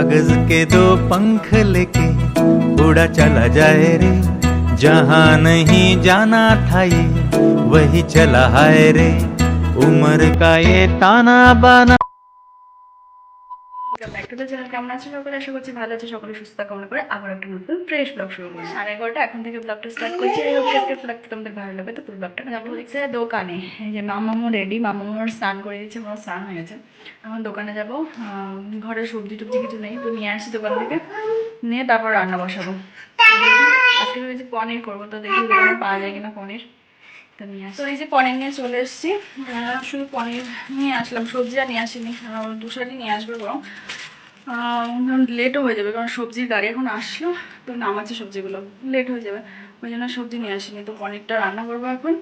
कागज के दो पंख लेके उड़ा चला जाए रे, जहाँ नहीं जाना था ये वही चला हाय रे, उम्र का ये ताना बाना। কেমন আছো সকলে? আশা করছি ভালো আছে, সকলে সুস্থ কামনা করে আবার একটা নতুন ফ্রেশ ব্লগ শুরু করছি। 11:30 এখন থেকে ব্লগটা স্টার্ট করছি। এই আজকের ব্লগটা তোমাদের ভালো লাগবে, তো পুরো ব্লগটা যাবো হচ্ছে দোকানে। এই যে মামামু রেডি, মামামুর স্নান করে দিয়েছে, আমার স্নান হয়ে গেছে। এখন দোকানে যাবো, ঘরে সবজি টবজি কিছু নেই, তো নিয়ে আসছি দোকান থেকে, নিয়ে তারপর রান্না বসাবো। আজকে ভেবেছি পনির করবো, তো দেখি দোকানে পাওয়া যায় কিনা পনির। তো এই যে পনির নিয়ে চলে এসেছি, শুধু পনির নিয়ে আসলাম, সবজি আর নিয়ে আসিনি, দুশারই নিয়ে আসবে বরং। লেটও হয়ে যাবে, কারণ সবজির গাড়ি এখন আসলো, তো নামাচ্ছে সবজিগুলো, লেট হয়ে যাবে, ওই জন্য সবজি নিয়ে আসিনি। তো পনিরটা রান্না করবো এখন,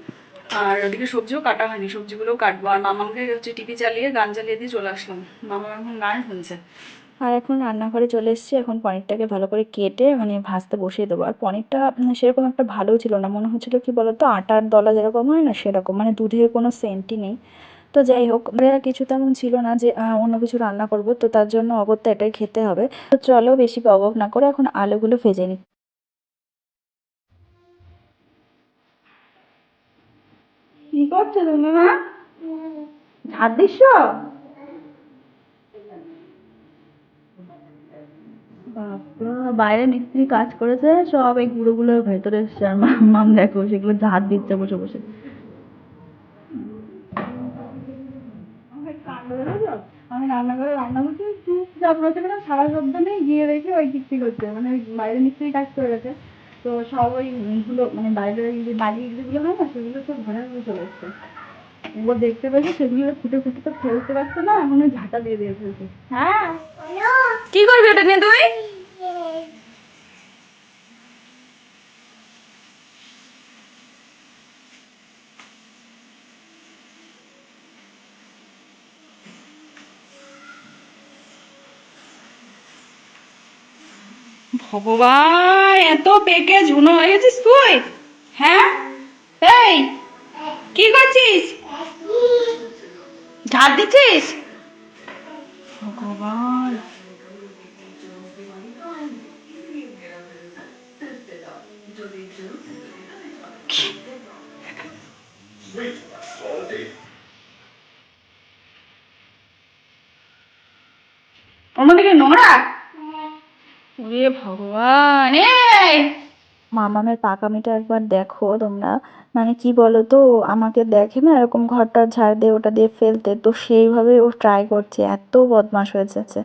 আর ওদিকে সবজিও কাটা হয়নি, সবজিগুলোও কাটবো। আর মামাকে হচ্ছে টিভি চালিয়ে গান চালিয়ে দিয়ে চলে আসলাম, মামা এখন গান শুনছে। আর এখন রান্নাঘরে চলে এসেছি, এখন পনিরটাকে ভালো করে কেটে মানে ভাজতে বসিয়ে দেবো। আর পনিরটা সেরকম একটা ভালো ছিল না, মনে হচ্ছিলো কি বলতো, আটার দলা যেরকম হয় না সেরকম, মানে দুধের কোনো সেন্টই নেই। তো যাই হোক, আর কিছু তেমন ছিল না যে অন্য কিছু রান্না করব, তো তার জন্য অগত্যা এটাই খেতে হবে। তো চলো বেশি বকবক না করে এখন আলুগুলো ভেজে নিই। কি করছো তুমি মা? ঝাড় দিচ্ছ? বাবা, বাইরে মিস্ত্রি কাজ করেছে, সব এই গুঁড়োগুলোর ভেতরে এসছে, আর মাম দেখো সেগুলো ঝাড় দিচ্ছে বসে বসে। আমি রান্নাঘরে রান্না করছি, চুপচাপ রয়েছে, কোনো সারা শব্দ নেই, গিয়ে দেখি ওই কিস্তি করছে, মানে ওই বাইরে মিস্ত্রি কাজ করে গেছে। তো সব ওই গুলো মানে বাইরের এই যে বালি যেগুলো হয় না, সেগুলো সব ঘরে ঘরে চলে এসছে। ও দেখতে পেয়েছে, সেগুলো ফুটে ফুটে তো ফেলতে পারছে না, এখন ওই ঝাঁটা দিয়ে দিয়ে ফেলছে। হ্যাঁ, কি করবি ওটা নিয়ে তুই? ভগবান, এত পেকে ঝুনো হয়ে গেছিস তুই? হ্যাঁ, এই কি করছিস? ঝাড় দিচ্ছিস? ভগবান, অন্যদিকে নোংরা। ওরে ভগবান, এই মামামের পাকামিটা একবার দেখো তোমরা, মানে কি বলো তো, আমাকে দেখে না এরকম ঘরটা ঝাড় দিয়ে ওটা দিয়ে ফেলতে, তো সেইভাবে ও ট্রাই করছে, এত বদমাশ হয়েছে।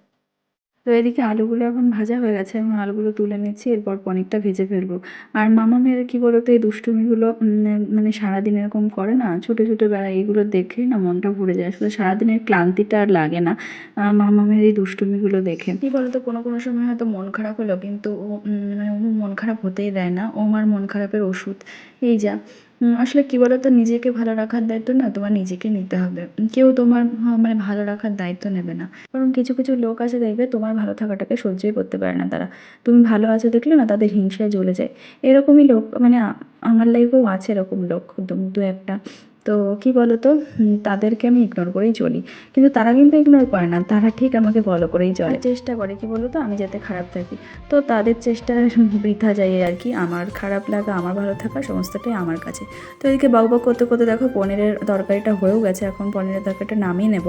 তো এদিকে আলুগুলো এখন ভাজা হয়ে গেছে, আমি আলুগুলো তুলে নিচ্ছি, এরপর পনিরটা ভেজে ফেলবো। আর মামামের কি বলতো, এই দুষ্টুমিগুলো মানে সারাদিন এরকম করে না, ছুটে ছুটে বেড়ায়, এগুলো দেখেই না মনটা ভরে যায়, আসলে সারাদিনের ক্লান্তিটা আর লাগে না মামামের এই দুষ্টুমিগুলো দেখে। কি বলতো, কোনো কোনো সময় হয়তো মন খারাপ হলো, কিন্তু ও মানে ও মন খারাপ হতেই দেয় না, ও আমার মন খারাপের ওষুধ। এই যা আসলে কি বলতো, নিজেকে ভালো রাখার দায়িত্ব না তোমার নিজেকে নিতে হবে, কেউ তোমার মানে ভালো রাখার দায়িত্ব নেবে না। কারণ কিছু কিছু লোক আছে দেখবে, তোমার ভালো থাকাটাকে সহ্যই করতে পারে না তারা, তুমি ভালো আছো দেখলে না তাদের হিংসায় জ্বলে যায়। এরকমই লোক মানে আমার লাইফেও আছে এরকম লোক, দু একটা। তো কি বলতো, তাদেরকে আমি ইগনোর করেই চলি, কিন্তু তারা কিন্তু ইগনোর করে না, তারা ঠিক আমাকে ফলো করেই চলে, চেষ্টা করে কি বলতো আমি যাতে খারাপ থাকি। তো তাদের চেষ্টা বৃথা যায় আর কি, আমার খারাপ লাগা আমার ভালো থাকা সমস্তটাই আমার কাছে। তো এদিকে বকবক করতে করতে দেখো পনিরের তরকারিটা হয়েও গেছে, এখন পনিরের তরকারিটা নামিয়ে নেব।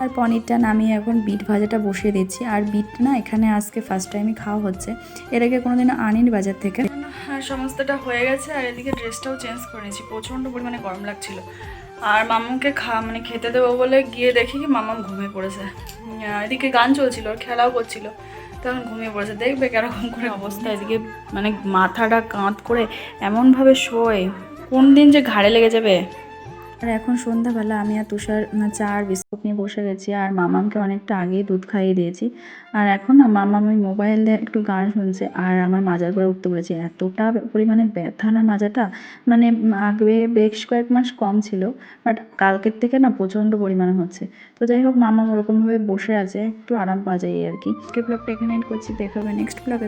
আর পনিরটা নামিয়ে এখন বিট ভাজাটা বসিয়ে দিচ্ছি। আর বিট না এখানে আজকে ফার্স্ট টাইমই খাওয়া হচ্ছে, এর আগে কোনোদিনও আনিনি বাজার থেকে। হ্যাঁ, সমস্তটা হয়ে গেছে, আর এদিকে ড্রেসটাও চেঞ্জ করে নিয়েছি, প্রচণ্ড পরিমাণে গরম লাগছিল। আর মামাকে মানে খেতে দেবো বলে গিয়ে দেখি কি মামাম ঘুমিয়ে পড়েছে। এদিকে গান চলছিল, ওর খেলাও করছিল, তখন ঘুমিয়ে পড়েছে। দেখবে কিরকম করে অবস্থা, এদিকে মানে মাথাটা কাঁধ করে এমনভাবে শোয়, কোন দিন যে ঘাড়ে লেগে যাবে। আর এখন সন্ধ্যাবেলা আমি আর তুষার চা আর বিস্কুট নিয়ে বসে গেছি, আর মামামকে অনেকটা আগেই দুধ খাইয়ে দিয়েছি। আর এখন না মামাম ওই মোবাইল দিয়ে একটু গান শুনছে, আর আমার মাজার করে উঠতে বলেছে, এতটা পরিমাণে ব্যথা না মাজাটা, মানে আগে বেশ কয়েক মাস কম ছিল, বাট কালকের থেকে না প্রচণ্ড পরিমাণে হচ্ছে। তো যাই হোক, মামাম ওরকমভাবে বসে আছে, একটু আরাম পাওয়া যায় আর কি। ব্লগটা এখানে এন্ড করছি, দেখা হবে নেক্সট ব্লগে।